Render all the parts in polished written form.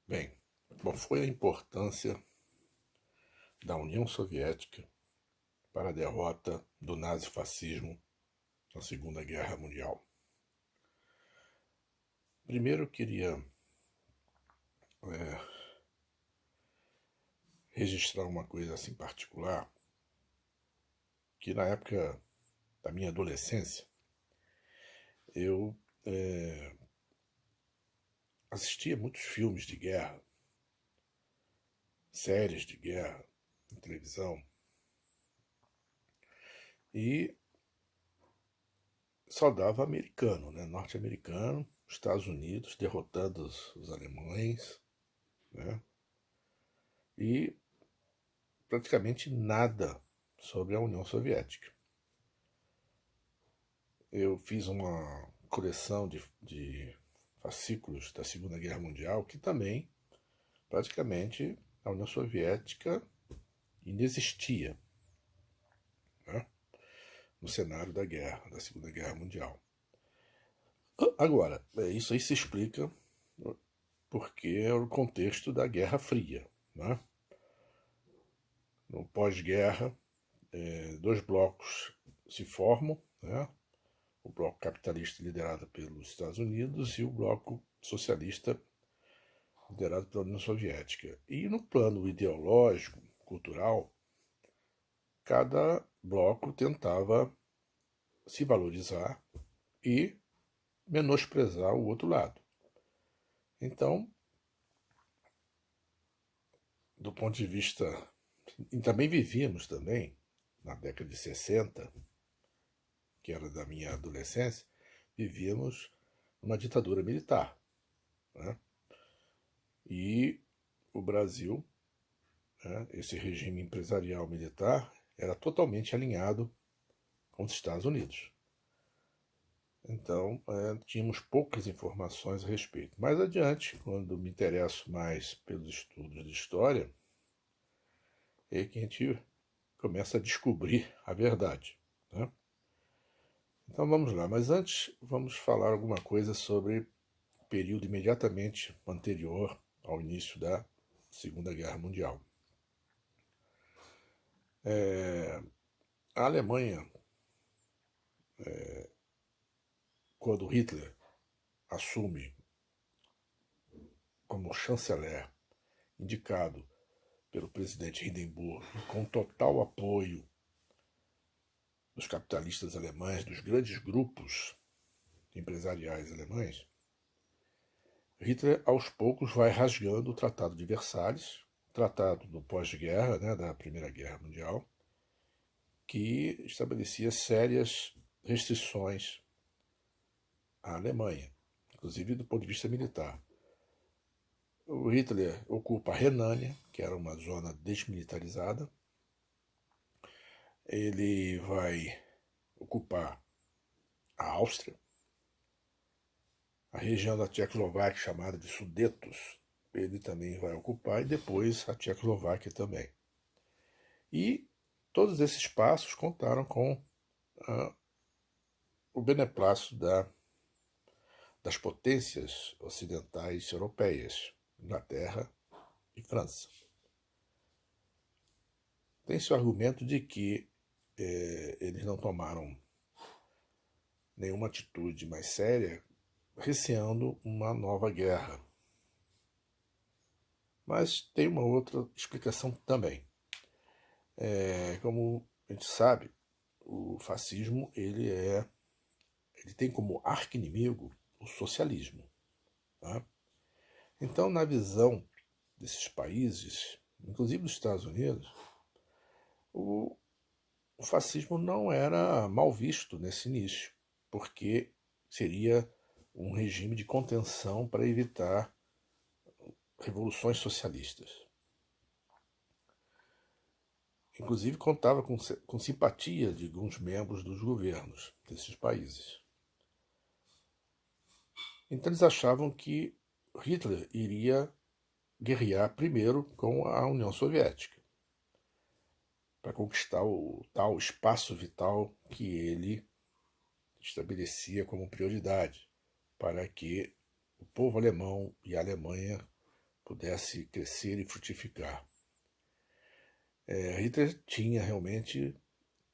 Bem, qual foi a importância da União Soviética para a derrota do nazifascismo na Segunda Guerra Mundial? Primeiro, eu queria registrar uma coisa assim particular, que na época da minha adolescência, eu assistia muitos filmes de guerra, séries de guerra, na televisão, e só dava americano, né? Norte-americano, Estados Unidos derrotando os alemães, né? E praticamente nada sobre a União Soviética. Eu fiz uma coleção de fascículos da Segunda Guerra Mundial que também, praticamente, a União Soviética inexistia, né, no cenário da guerra, da Segunda Guerra Mundial. Agora, isso aí se explica porque é o contexto da Guerra Fria. Né? No pós-guerra, dois blocos se formam, né? O bloco capitalista liderado pelos Estados Unidos e o bloco socialista liderado pela União Soviética. E no plano ideológico, cultural, cada bloco tentava se valorizar e menosprezar o outro lado. Então, do ponto de vista... E também vivíamos também, na década de 60, que era da minha adolescência, vivíamos uma ditadura militar. Né? E o Brasil, né, esse regime empresarial militar, era totalmente alinhado com os Estados Unidos. Então, tínhamos poucas informações a respeito. Mais adiante, quando me interesso mais pelos estudos de história, é que a gente começa a descobrir a verdade. Né? Então vamos lá, mas antes vamos falar alguma coisa sobre o período imediatamente anterior ao início da Segunda Guerra Mundial. A Alemanha, quando Hitler assume como chanceler, indicado pelo presidente Hindenburg, com total apoio dos capitalistas alemães, dos grandes grupos empresariais alemães, Hitler aos poucos vai rasgando o Tratado de Versalhes, tratado do pós-guerra, né, da Primeira Guerra Mundial, que estabelecia sérias restrições à Alemanha, inclusive do ponto de vista militar. O Hitler ocupa a Renânia, que era uma zona desmilitarizada. Ele vai ocupar a Áustria, a região da Tchecoslováquia chamada de Sudetos, ele também vai ocupar, e depois a Tchecoslováquia também. E todos esses passos contaram com o beneplácito das potências ocidentais europeias, Inglaterra e França. Tem-se o argumento de que eles não tomaram nenhuma atitude mais séria, receando uma nova guerra. Mas tem uma outra explicação também. Como a gente sabe, o fascismo ele tem como arqui-inimigo o socialismo. Tá? Então, na visão desses países, inclusive dos Estados Unidos, o fascismo não era mal visto nesse início, porque seria um regime de contenção para evitar revoluções socialistas. Inclusive contava com simpatia de alguns membros dos governos desses países. Então eles achavam que Hitler iria guerrear primeiro com a União Soviética, para conquistar o tal espaço vital que ele estabelecia como prioridade, para que o povo alemão e a Alemanha pudesse crescer e frutificar. Hitler tinha realmente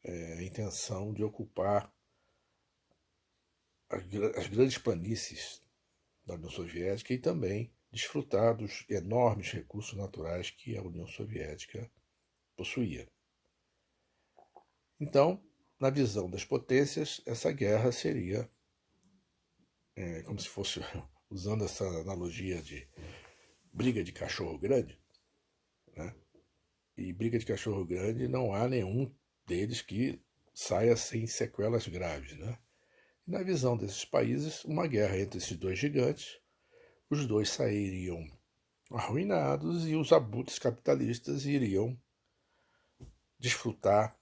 a intenção de ocupar as grandes planícies da União Soviética e também desfrutar dos enormes recursos naturais que a União Soviética possuía. Então, na visão das potências, essa guerra seria, como se fosse, usando essa analogia de briga de cachorro grande, né? E briga de cachorro grande não há nenhum deles que saia sem sequelas graves, né? E na visão desses países, uma guerra entre esses dois gigantes, os dois sairiam arruinados e os abutres capitalistas iriam desfrutar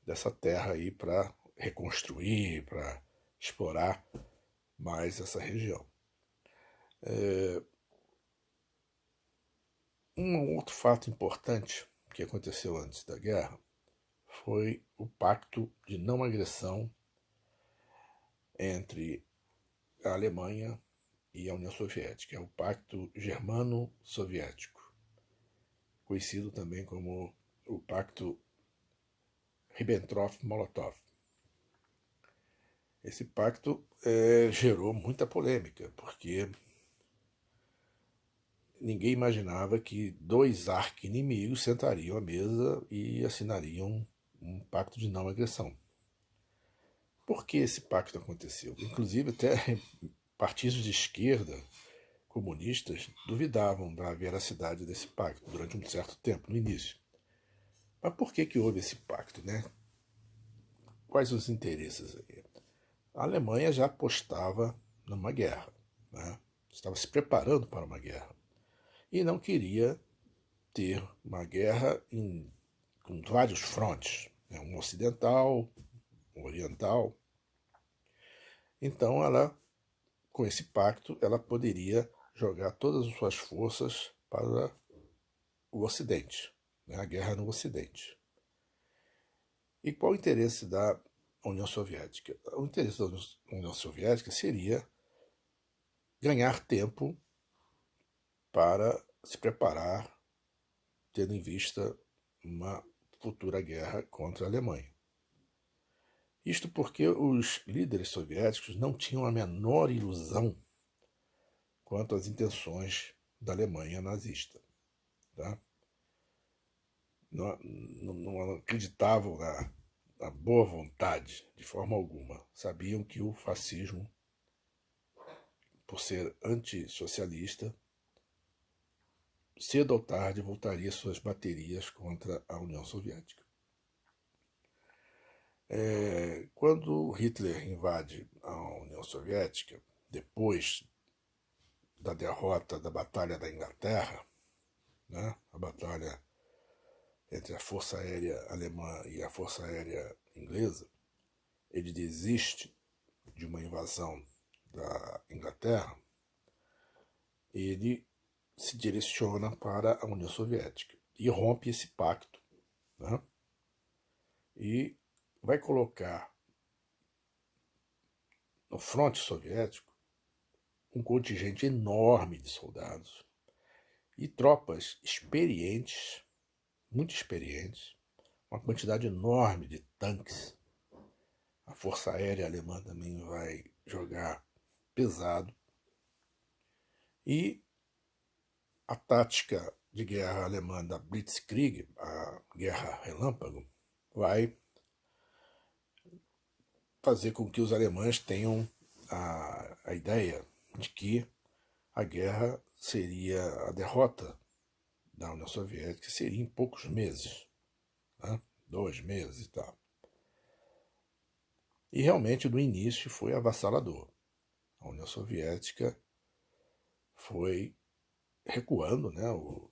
dessa terra aí para reconstruir, para explorar mais essa região. Um outro fato importante que aconteceu antes da guerra foi o pacto de não agressão entre a Alemanha e a União Soviética, é o Pacto Germano-Soviético, conhecido também como o Pacto Ribbentrop-Molotov. Esse pacto gerou muita polêmica, porque ninguém imaginava que dois arqui-inimigos sentariam à mesa e assinariam um pacto de não agressão. Por que esse pacto aconteceu? Inclusive, até partidos de esquerda, comunistas, duvidavam da veracidade desse pacto durante um certo tempo, no início. Mas por que houve esse pacto, né? Quais os interesses aí? A Alemanha já apostava numa guerra, né? Estava se preparando para uma guerra. E não queria ter uma guerra com vários frontes, né? Um ocidental, um oriental. Então, com esse pacto, ela poderia jogar todas as suas forças para o Ocidente, né? A guerra no Ocidente. E qual o interesse da União Soviética? O interesse da União Soviética seria ganhar tempo para se preparar, tendo em vista uma futura guerra contra a Alemanha. Isto porque os líderes soviéticos não tinham a menor ilusão quanto às intenções da Alemanha nazista. Tá? Não acreditavam na boa vontade, de forma alguma. Sabiam que o fascismo, por ser antissocialista, cedo ou tarde voltaria suas baterias contra a União Soviética. Quando Hitler invade a União Soviética, depois da derrota da Batalha da Inglaterra, né, a batalha entre a Força Aérea Alemã e a Força Aérea Inglesa, ele desiste de uma invasão da Inglaterra, ele se direciona para a União Soviética e rompe esse pacto, né, e vai colocar no fronte soviético um contingente enorme de soldados e tropas experientes, muito experientes, uma quantidade enorme de tanques. A Força Aérea Alemã também vai jogar pesado. E a tática de guerra alemã da Blitzkrieg, a guerra relâmpago, vai fazer com que os alemães tenham a ideia de que a guerra seria a derrota da União Soviética, seria em poucos meses, né? 2 meses e tal. E realmente no início foi avassalador. A União Soviética foi recuando, né? O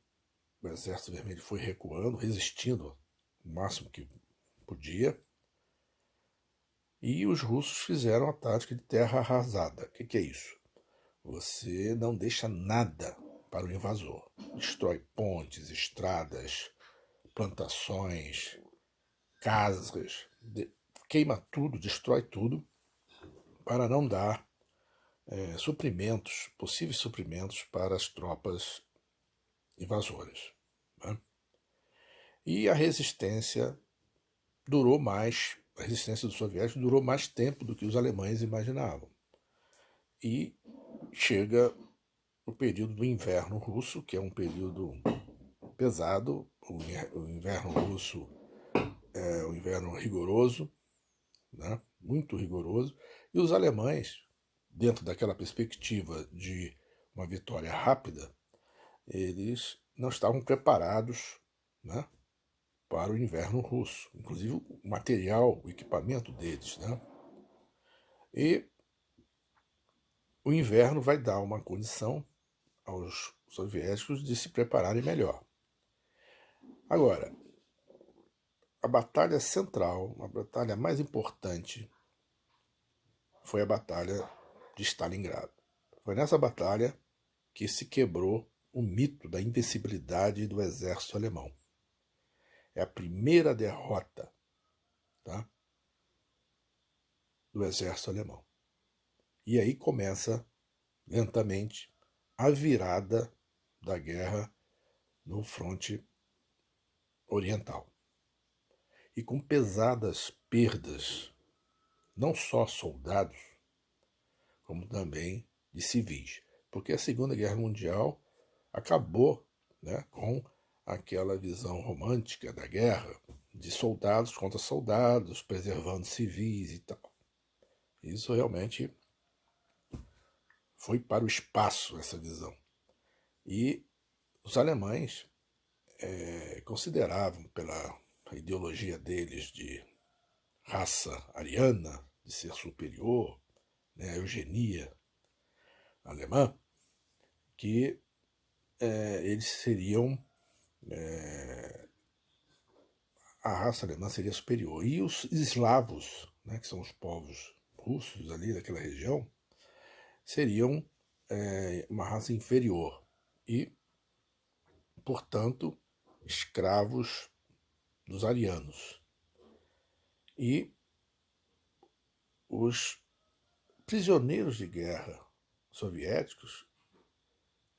Exército Vermelho foi recuando, resistindo o máximo que podia. E os russos fizeram a tática de terra arrasada. O que é isso? Você não deixa nada para o invasor. Destrói pontes, estradas, plantações, casas, queima tudo, destrói tudo, para não dar suprimentos, possíveis suprimentos para as tropas invasoras, né? E a resistência durou mais, a resistência dos soviéticos durou mais tempo do que os alemães imaginavam. E chega o período do inverno russo, que é um período pesado. O inverno russo é um inverno rigoroso, né? Muito rigoroso, e os alemães, dentro daquela perspectiva de uma vitória rápida, eles não estavam preparados, né, para o inverno russo, inclusive o material, o equipamento deles, né? E o inverno vai dar uma condição aos soviéticos de se prepararem melhor. Agora, a batalha central, a batalha mais importante, foi a batalha de Stalingrado. Foi nessa batalha que se quebrou o mito da invencibilidade do exército alemão. É a primeira derrota, tá, do exército alemão. E aí começa, lentamente, a virada da guerra no fronte oriental. E com pesadas perdas, não só soldados, como também de civis. Porque a Segunda Guerra Mundial acabou, né, com aquela visão romântica da guerra, de soldados contra soldados, preservando civis e tal. Isso realmente foi para o espaço, essa visão. E os alemães consideravam, pela ideologia deles de raça ariana, de ser superior, né, a eugenia alemã, que eles seriam, a raça alemã seria superior. E os eslavos, né, que são os povos russos ali daquela região, seriam uma raça inferior e, portanto, escravos dos arianos. E os prisioneiros de guerra soviéticos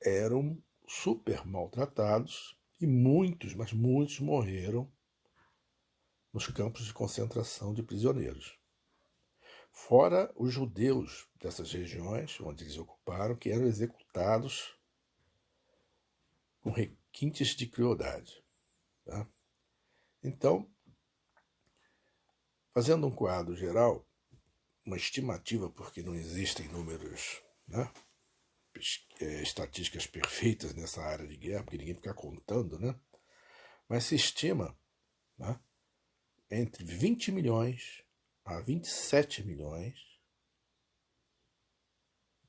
eram super maltratados e muitos, mas muitos morreram nos campos de concentração de prisioneiros. Fora os judeus dessas regiões onde eles ocuparam, que eram executados com requintes de crueldade. Tá? Então, fazendo um quadro geral, uma estimativa, porque não existem números, né, estatísticas perfeitas nessa área de guerra, porque ninguém fica contando, né? Mas se estima, né, entre 20 milhões a 27 milhões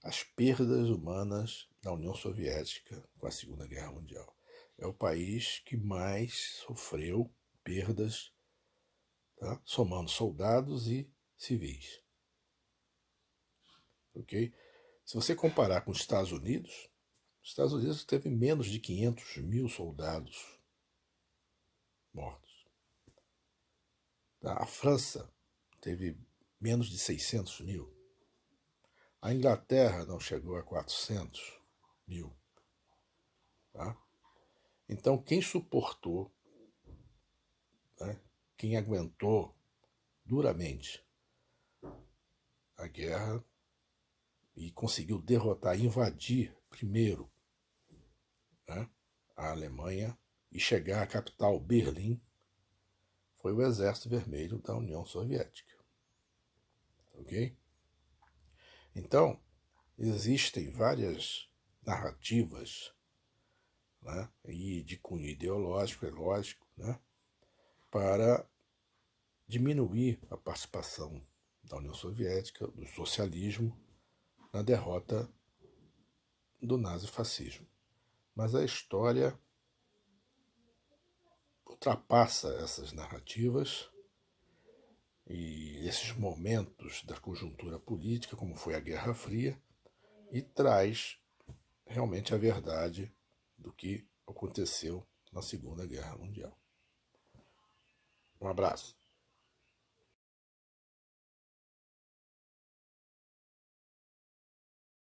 as perdas humanas na União Soviética com a Segunda Guerra Mundial. É o país que mais sofreu perdas, tá, somando soldados e civis. Ok? Se você comparar com os Estados Unidos teve menos de 500 mil soldados mortos. Tá? A França teve menos de 600 mil. A Inglaterra não chegou a 400 mil. Tá? Então, quem suportou, né, quem aguentou duramente a guerra e conseguiu derrotar, invadir primeiro, né, a Alemanha e chegar à capital Berlim, foi o Exército Vermelho da União Soviética. Ok? Então, existem várias narrativas, né, e de cunho ideológico, é lógico, né, para diminuir a participação da União Soviética, do socialismo, na derrota do nazifascismo. Mas a história ultrapassa essas narrativas e esses momentos da conjuntura política, como foi a Guerra Fria, e traz realmente a verdade do que aconteceu na Segunda Guerra Mundial. Um abraço.